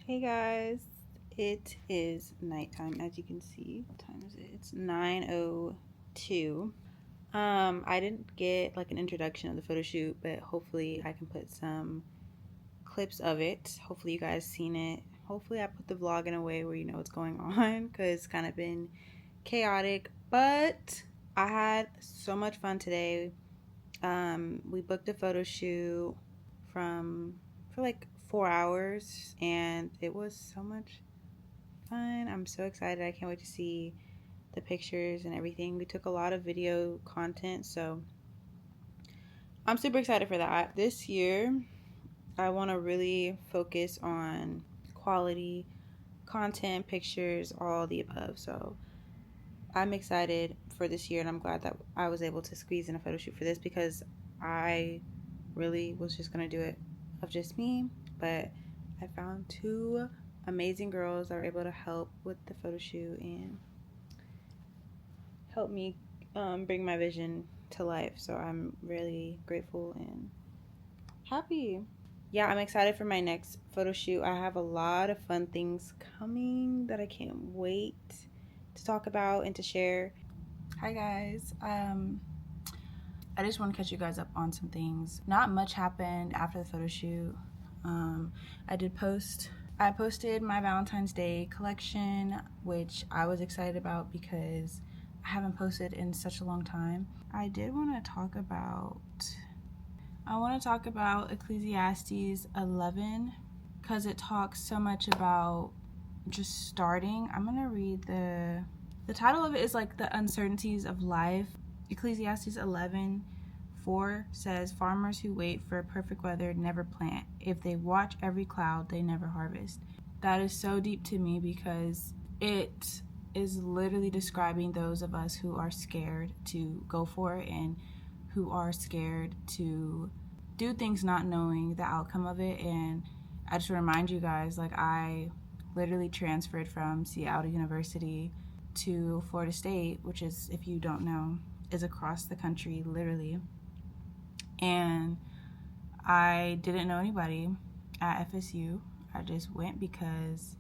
Hey guys, it is nighttime. As you can see, what time is it? It's 9:02. I didn't get like an introduction of the photo shoot, but hopefully I can put some clips of it. Hopefully you guys seen it. Hopefully I put the vlog in a way where you know what's going on, because it's kind of been chaotic, but I had so much fun today. We booked a photo shoot for like 4 hours, and it was so much fun. I'm so excited. I can't wait to see the pictures and everything. We took a lot of video content, so I'm super excited for that. This year, I want to really focus on quality content, pictures, all the above. So I'm excited for this year, and I'm glad that I was able to squeeze in a photo shoot for this, because I really was just going to do it of just me, but I found two amazing girls that were able to help with the photo shoot and help me bring my vision to life. So I'm really grateful and happy. Yeah, I'm excited for my next photo shoot. I have a lot of fun things coming that I can't wait to talk about and to share. Hi guys. I just want to catch you guys up on some things. Not much happened after the photo shoot. I posted my Valentine's Day collection, which I was excited about because I haven't posted in such a long time. I want to talk about Ecclesiastes 11, because it talks so much about just starting. I'm going to read the title of it is like the uncertainties of life. Ecclesiastes 11:4 says, farmers who wait for perfect weather never plant. If they watch every cloud, they never harvest. That is so deep to me, because it is literally describing those of us who are scared to go for it and who are scared to do things not knowing the outcome of it. And I just want to remind you guys, like, I literally transferred from Seattle University to Florida State, which is, if you don't know, is across the country, literally. And I didn't know anybody at FSU. I just went because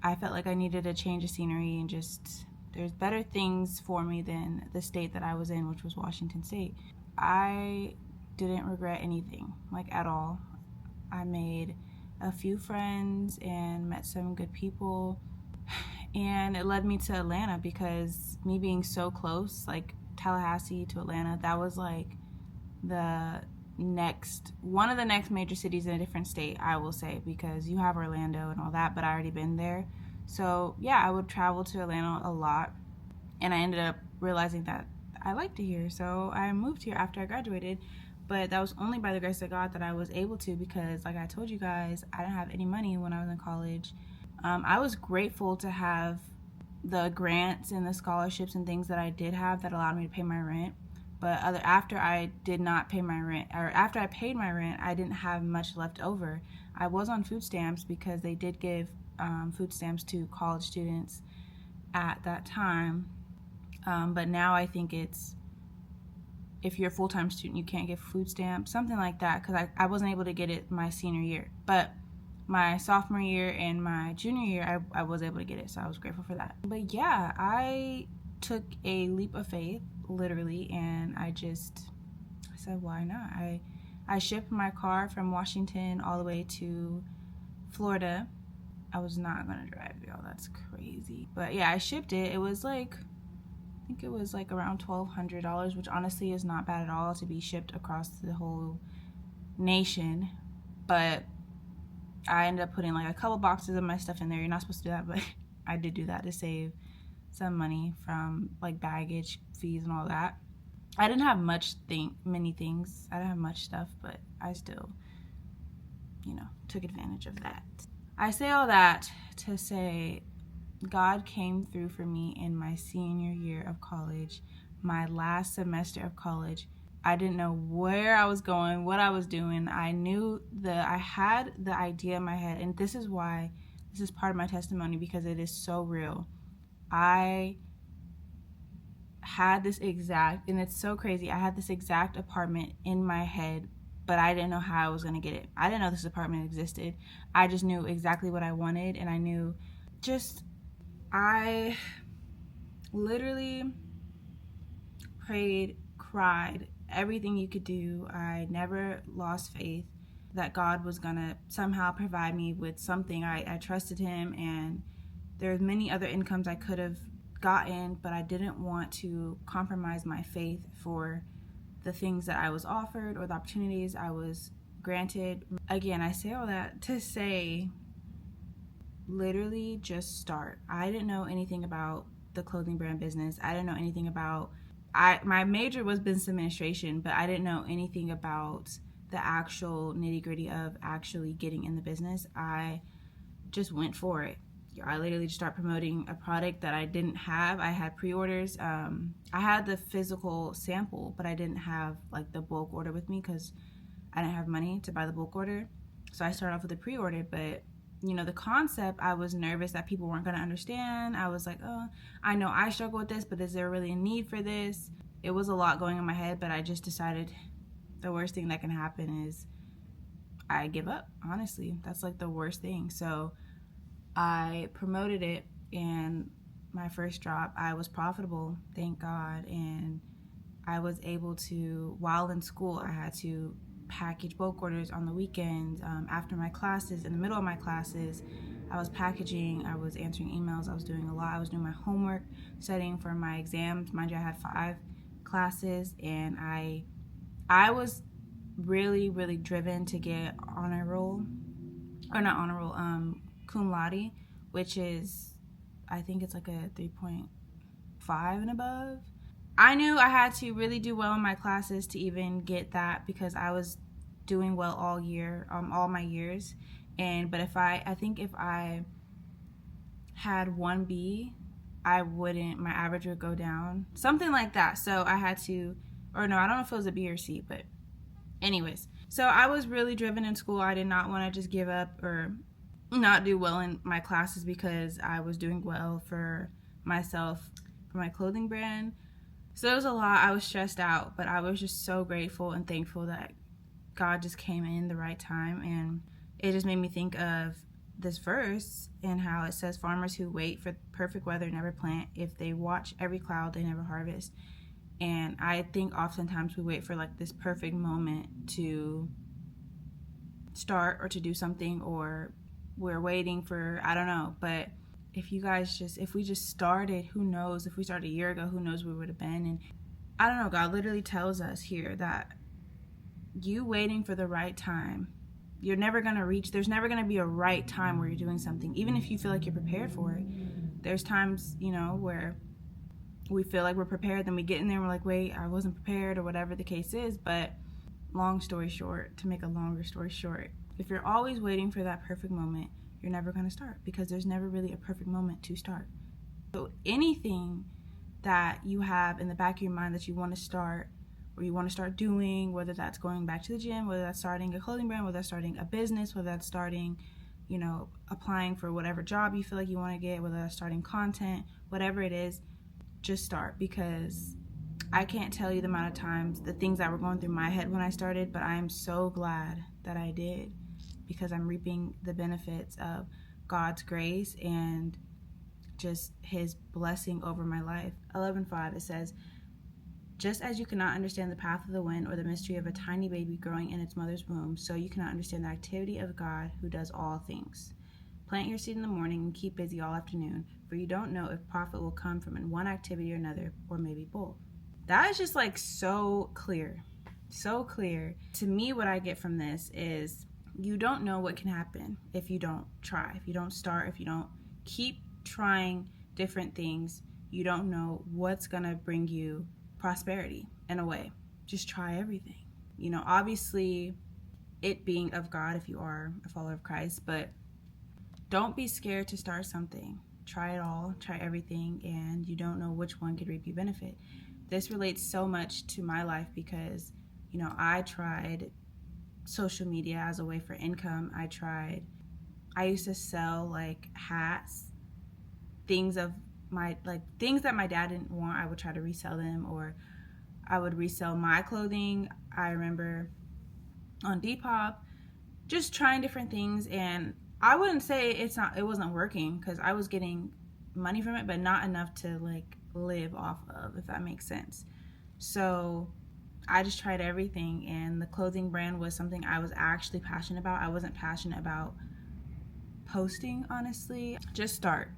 I felt like I needed a change of scenery, and just there's better things for me than the state that I was in, which was Washington State. I didn't regret anything, like, at all. I made a few friends and met some good people, and it led me to Atlanta, because me being so close, like Tallahassee to Atlanta, that was like one of the next major cities in a different state, I will say, because you have Orlando and all that, but I already been there. So yeah, I would travel to Atlanta a lot, and I ended up realizing that I liked it here, so I moved here after I graduated. But that was only by the grace of God that I was able to, because like I told you guys, I didn't have any money when I was in college. I was grateful to have the grants and the scholarships and things that I did have that allowed me to pay my rent. But after I did not pay my rent, or after I paid my rent, I didn't have much left over. I was on food stamps, because they did give food stamps to college students at that time. But now I think it's, if you're a full-time student, you can't get food stamps, something like that, because I wasn't able to get it my senior year. But my sophomore year and my junior year, I was able to get it, so I was grateful for that. But yeah, I took a leap of faith, literally, and I said, why not? I shipped my car from Washington all the way to Florida. I was not gonna drive, y'all, that's crazy. But yeah, I shipped it. It was like, I think it was like around $1,200, which honestly is not bad at all to be shipped across the whole nation. But I ended up putting like a couple boxes of my stuff in there. You're not supposed to do that, but I did do that to save some money from like baggage fees and all that. I didn't have many things. I didn't have much stuff, but I still, took advantage of that. I say all that to say God came through for me in my senior year of college, my last semester of college. I didn't know where I was going, what I was doing. I had the idea in my head, and this is why this is part of my testimony, because it is so real. I had this exact, and it's so crazy, I had this exact apartment in my head, but I didn't know how I was going to get it. I didn't know this apartment existed. I just knew exactly what I wanted, and I knew I literally prayed, cried, everything you could do. I never lost faith that God was going to somehow provide me with something. I trusted him, and there's many other incomes I could have gotten, but I didn't want to compromise my faith for the things that I was offered or the opportunities I was granted. Again, I say all that to say, literally just start. I didn't know anything about the clothing brand business. I didn't know anything about, my major was business administration, but I didn't know anything about the actual nitty gritty of actually getting in the business. I just went for it. I literally just started promoting a product that I didn't have. I had pre-orders. I had the physical sample, but I didn't have like the bulk order with me because I didn't have money to buy the bulk order. So I started off with a pre-order, but the concept, I was nervous that people weren't going to understand. I was like, oh, I know I struggle with this, but is there really a need for this? It was a lot going in my head, but I just decided the worst thing that can happen is I give up. Honestly, that's like the worst thing. So I promoted it, and my first drop, I was profitable, thank God. And I was able to, while in school, I had to package bulk orders on the weekends, after my classes, in the middle of my classes. I was packaging, I was answering emails, I was doing a lot. I was doing my homework, studying for my exams. Mind you, I had 5 classes, and I was really, really driven to get honor roll, or not honor roll, cum laude, which is, I think it's like a 3.5 and above. I knew I had to really do well in my classes to even get that, because I was doing well all year, all my years. But if I had 1B, my average would go down, something like that. So I had to, or no, I don't know if it was a B or C, but anyways. So I was really driven in school. I did not want to just give up or not do well in my classes because I was doing well for myself, for my clothing brand. So it was a lot. I was stressed out, but I was just so grateful and thankful that God just came in the right time. And it just made me think of this verse and how it says, farmers who wait for perfect weather never plant. If they watch every cloud, they never harvest. And I think oftentimes we wait for like this perfect moment to start or to do something, or we're waiting for, I don't know. But if we just started, who knows? If we started a year ago, who knows where we would have been? And I don't know, God literally tells us here that you waiting for the right time, you're never going to reach, there's never going to be a right time where you're doing something, even if you feel like you're prepared for it. There's times, where we feel like we're prepared, then we get in there and we're like, wait, I wasn't prepared, or whatever the case is. But long story short, to make a longer story short, if you're always waiting for that perfect moment, you're never going to start, because there's never really a perfect moment to start. So anything that you have in the back of your mind that you want to start, or you want to start doing, whether that's going back to the gym, whether that's starting a clothing brand, whether that's starting a business, whether that's starting, applying for whatever job you feel like you want to get, whether that's starting content, whatever it is, just start. Because I can't tell you the amount of times, the things that were going through my head when I started, but I am so glad that I did, because I'm reaping the benefits of God's grace and just his blessing over my life. 11:5, it says, just as you cannot understand the path of the wind or the mystery of a tiny baby growing in its mother's womb, so you cannot understand the activity of God who does all things. Plant your seed in the morning and keep busy all afternoon, for you don't know if profit will come from in one activity or another, or maybe both. That is just like so clear. So clear. To me, what I get from this is, you don't know what can happen if you don't try, if you don't start, if you don't keep trying different things. You don't know what's going to bring you prosperity in a way. Just try everything. You know, obviously it being of God if you are a follower of Christ, but don't be scared to start something. Try it all, try everything, and you don't know which one could reap you benefit. This relates so much to my life because, you know, I tried social media as a way for income. I used to sell like hats, things that my dad didn't want. I would try to resell them, or I would resell my clothing. I remember on Depop just trying different things, and I wouldn't say it wasn't working, because I was getting money from it, but not enough to like live off of, if that makes sense. So I just tried everything, and the clothing brand was something I was actually passionate about. I wasn't passionate about posting, honestly. Just start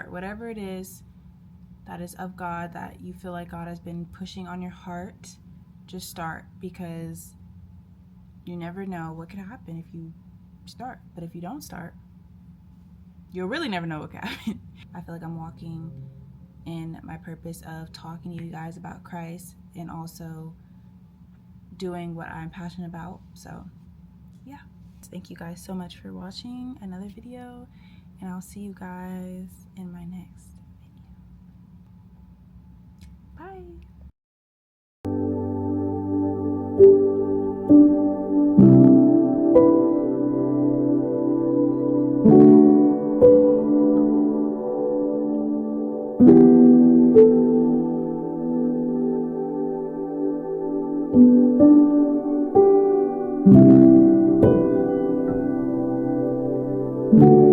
whatever it is that is of God, that you feel like God has been pushing on your heart. Just start, because you never know what could happen if you start. But if you don't start, you'll really never know what could happen. I feel like I'm walking in my purpose of talking to you guys about Christ and also doing what I'm passionate about. So yeah, thank you guys so much for watching another video, and I'll see you guys in my next video. Bye. Thank you.